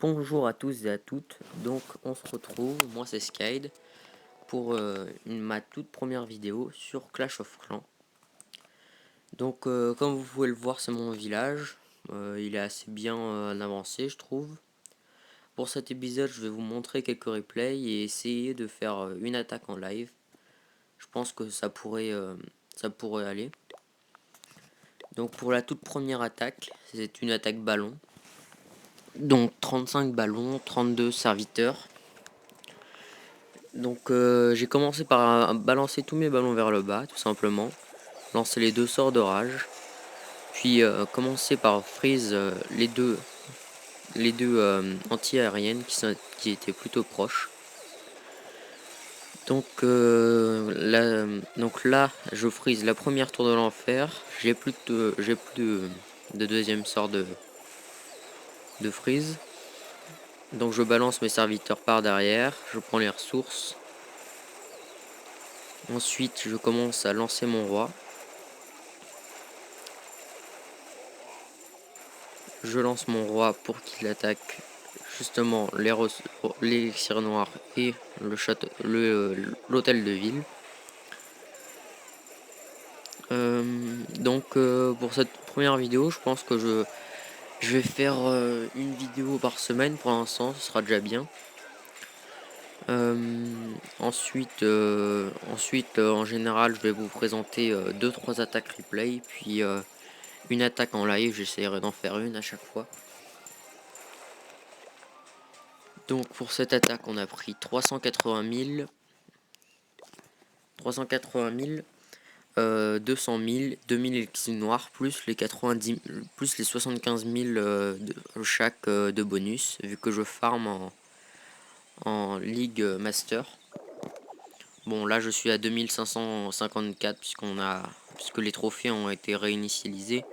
Bonjour à tous et à toutes, donc on se retrouve, moi c'est Skyd, pour ma toute première vidéo sur Clash of Clans. Donc comme vous pouvez le voir, c'est mon village, il est assez bien avancé je trouve. Pour cet épisode je vais vous montrer quelques replays et essayer de faire une attaque en live. Je pense que ça pourrait aller. Donc pour la toute première attaque, c'est une attaque ballon. Donc 35 ballons, 32 serviteurs. Donc j'ai commencé par balancer tous mes ballons vers le bas, tout simplement. Lancer les deux sorts de rage. Puis commencer par freeze les deux anti-aériennes qui étaient plutôt proches. Donc là, je freeze la première tour de l'enfer. J'ai plus de deuxième sort de freeze. Donc je balance mes serviteurs par derrière. Je prends les ressources. Ensuite, je commence à lancer mon roi. Je lance mon roi pour qu'il attaque justement l'élixir noir et l'hôtel de ville. Pour cette première vidéo, je pense que je vais faire une vidéo par semaine pour l'instant, ce sera déjà bien. Ensuite, en général, je vais vous présenter 2-3 attaques replay, puis une attaque en live, j'essaierai d'en faire une à chaque fois. Donc pour cette attaque, on a pris 380 000, 200 000, 2000 élixirs noirs, plus les 90, plus les 75 000 de chaque de bonus, vu que je farm en Ligue Master. Bon, là je suis à 2554 puisque les trophées ont été réinitialisés,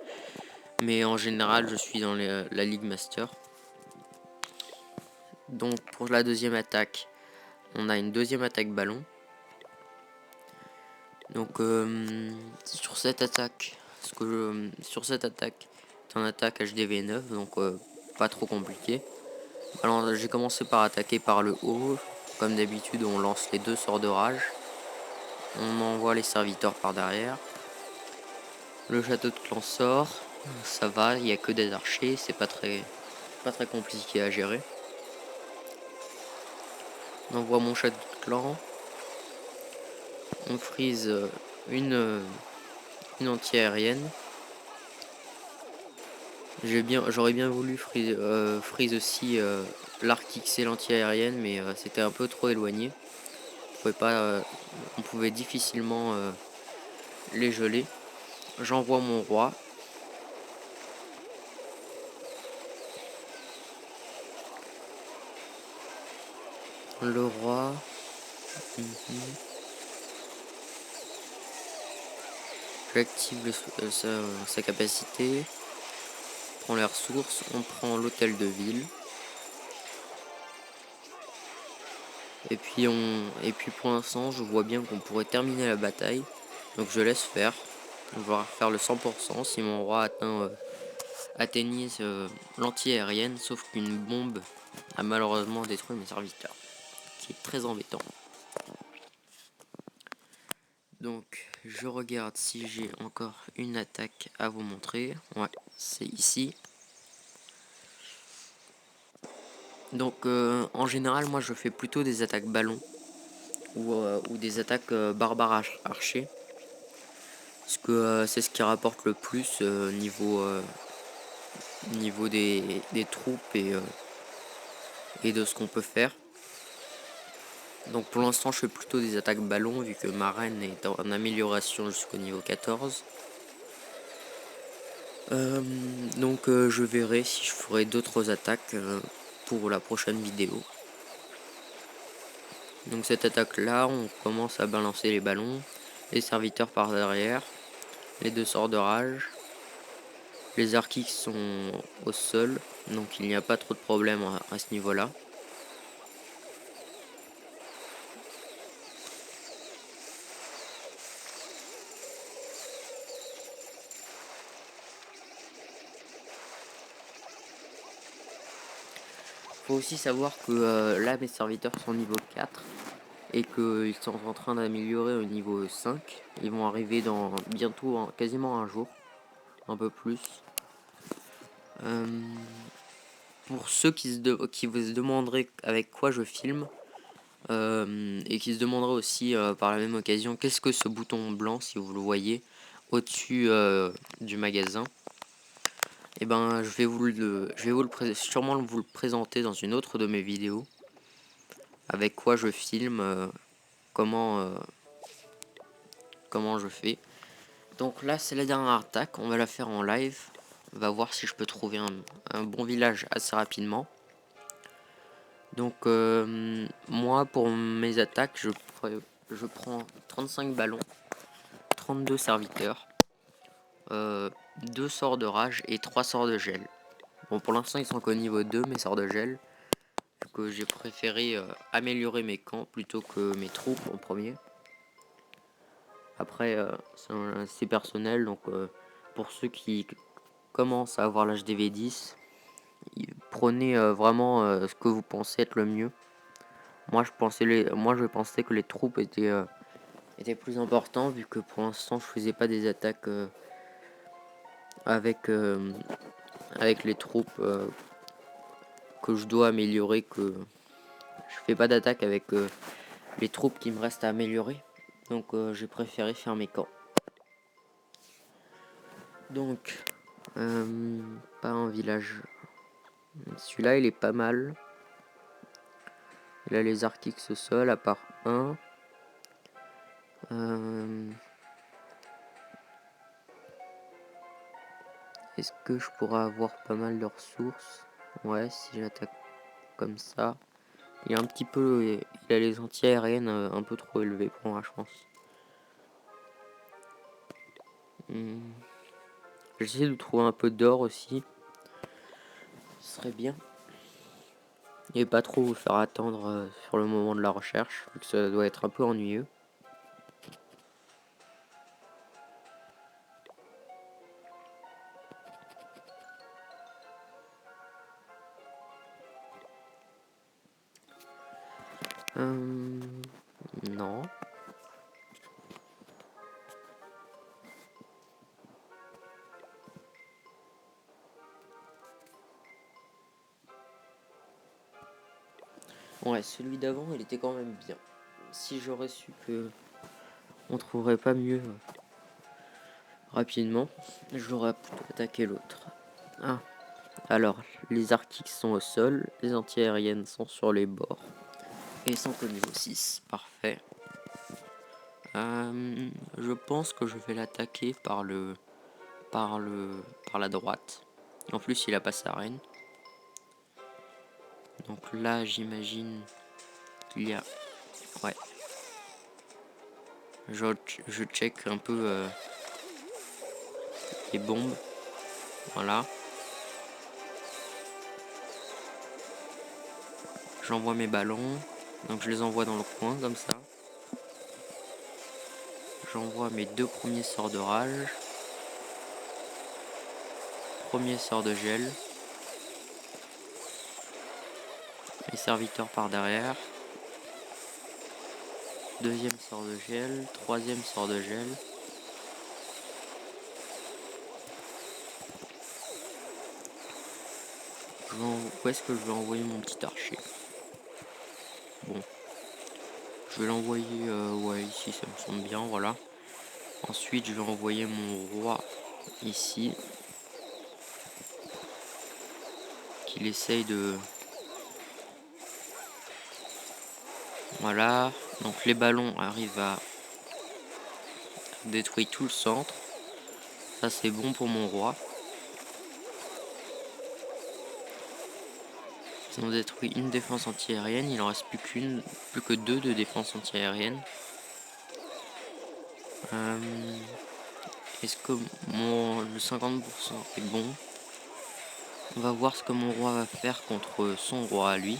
mais en général je suis dans la Ligue Master. Donc pour la deuxième attaque, on a une deuxième attaque ballon. Donc sur cette attaque, c'est une attaque HDV9, donc pas trop compliqué. Alors j'ai commencé par attaquer par le haut, comme d'habitude on lance les deux sorts de rage. On envoie les serviteurs par derrière. Le château de clan sort, ça va, il n'y a que des archers, c'est pas très compliqué à gérer. On envoie mon château de clan. On freeze une anti-aérienne. J'aurais bien voulu freeze aussi l'arc XL anti-aérienne, mais c'était un peu trop éloigné. On pouvait difficilement les geler. J'envoie mon roi. Le roi. J'active sa capacité. On prend les ressources. On prend l'hôtel de ville. Et puis pour l'instant, je vois bien qu'on pourrait terminer la bataille. Donc je laisse faire. On va faire le 100% si mon roi atteignait l'anti-aérienne, sauf qu'une bombe a malheureusement détruit mes serviteurs, qui est très embêtant. Donc je regarde si j'ai encore une attaque à vous montrer. Ouais, c'est ici. Donc en général, moi je fais plutôt des attaques ballon ou des attaques barbares archers. Parce que c'est ce qui rapporte le plus niveau des troupes et de ce qu'on peut faire. Donc pour l'instant je fais plutôt des attaques ballon vu que ma reine est en amélioration jusqu'au niveau 14. Je verrai si je ferai d'autres attaques pour la prochaine vidéo. Donc cette attaque là, on commence à balancer les ballons, les serviteurs par derrière, les deux sorts de rage. Les archis sont au sol, donc il n'y a pas trop de problème à ce niveau là. Faut aussi savoir que là mes serviteurs sont niveau 4 et qu'ils sont en train d'améliorer au niveau 5. Ils vont arriver dans bientôt, quasiment un jour, un peu plus. Pour ceux qui se demanderaient avec quoi je filme, et qui se demanderaient aussi par la même occasion qu'est-ce que ce bouton blanc, si vous le voyez au-dessus du magasin, et ben je vais sûrement vous le présenter dans une autre de mes vidéos, avec quoi je filme, comment je fais. Donc là c'est la dernière attaque, on va la faire en live. On va voir si je peux trouver un bon village assez rapidement. Donc moi pour mes attaques je prends 35 ballons, 32 serviteurs, 2 sorts de rage et 3 sorts de gel. Bon, pour l'instant ils sont qu'au niveau 2 mes sorts de gel, que j'ai préféré améliorer mes camps plutôt que mes troupes en premier. Après c'est personnel, donc pour ceux qui commencent à avoir l'âge des V10, prenez vraiment ce que vous pensez être le mieux. Moi je pensais que les troupes étaient plus importants, vu que pour l'instant je faisais pas des attaques avec les troupes que je dois améliorer, que je fais pas d'attaque avec les troupes qui me restent à améliorer. Donc j'ai préféré faire mes camps. Donc pas un village. Celui-là il est pas mal. Il a les Arctiques au sol à part un. Est-ce que je pourrais avoir pas mal de ressources? Ouais, si j'attaque comme ça. Il est un petit peu, il a les anti-aériennes un peu trop élevées pour moi, je pense. J'essaie de trouver un peu d'or aussi. Ce serait bien. Et pas trop vous faire attendre sur le moment de la recherche, vu que ça doit être un peu ennuyeux. Non. Ouais, celui d'avant, il était quand même bien. Si j'aurais su que on trouverait pas mieux rapidement, j'aurais plutôt attaqué l'autre. Ah, alors, les Arctiques sont au sol, les anti-aériennes sont sur les bords. Et ils sont au niveau 6, parfait. Je pense que je vais l'attaquer par la droite. En plus, il a pas sa reine. Donc là, j'imagine qu'il y a... Ouais. Je check un peu les bombes. Voilà. J'envoie mes ballons. Donc je les envoie dans le coin, comme ça. J'envoie mes 2 premiers sorts de rage. Premier sort de gel. Les serviteurs par derrière. Deuxième sort de gel. Troisième sort de gel. Où est-ce que je vais envoyer mon petit archer? Bon. Je vais l'envoyer ouais, ici, ça me semble bien, voilà. Ensuite, je vais envoyer mon roi ici. Qu'il essaye de... Voilà. Donc les ballons arrivent à détruire tout le centre. Ça, c'est bon pour mon roi. Ils ont détruit une défense anti-aérienne. Il en reste plus que 2 de défense anti-aérienne. Est-ce que le 50% est bon? On va voir ce que mon roi va faire contre son roi à lui.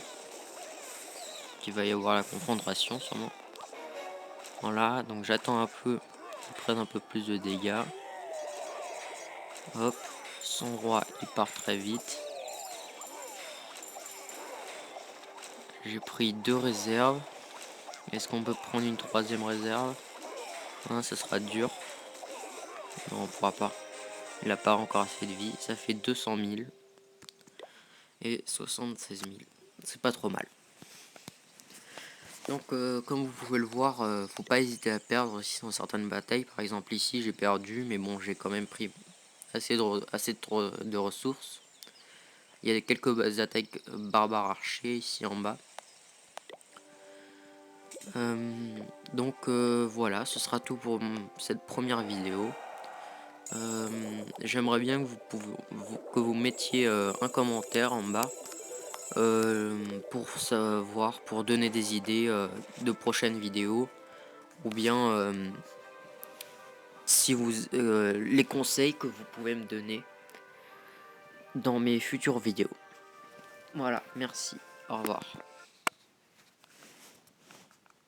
Qu'il va y avoir la confrontation sûrement. Voilà, donc j'attends un peu qu'il prenne un peu plus de dégâts. Hop, son roi il part très vite. J'ai pris 2 réserves. Est-ce qu'on peut prendre une 3e réserve? Hein, ça sera dur. Non, on pourra pas. Il a pas encore assez de vie. Ça fait 200 000 et 76 000. C'est pas trop mal. Donc, comme vous pouvez le voir, faut pas hésiter à perdre aussi dans certaines batailles. Par exemple, ici, j'ai perdu, mais bon, j'ai quand même pris assez de ressources. Il y a quelques attaques barbares archers ici en bas. Donc voilà, ce sera tout pour cette première vidéo. J'aimerais bien que vous mettiez un commentaire en bas pour savoir, pour donner des idées de prochaines vidéos, ou bien si vous les conseils que vous pouvez me donner dans mes futures vidéos. Voilà, merci, au revoir.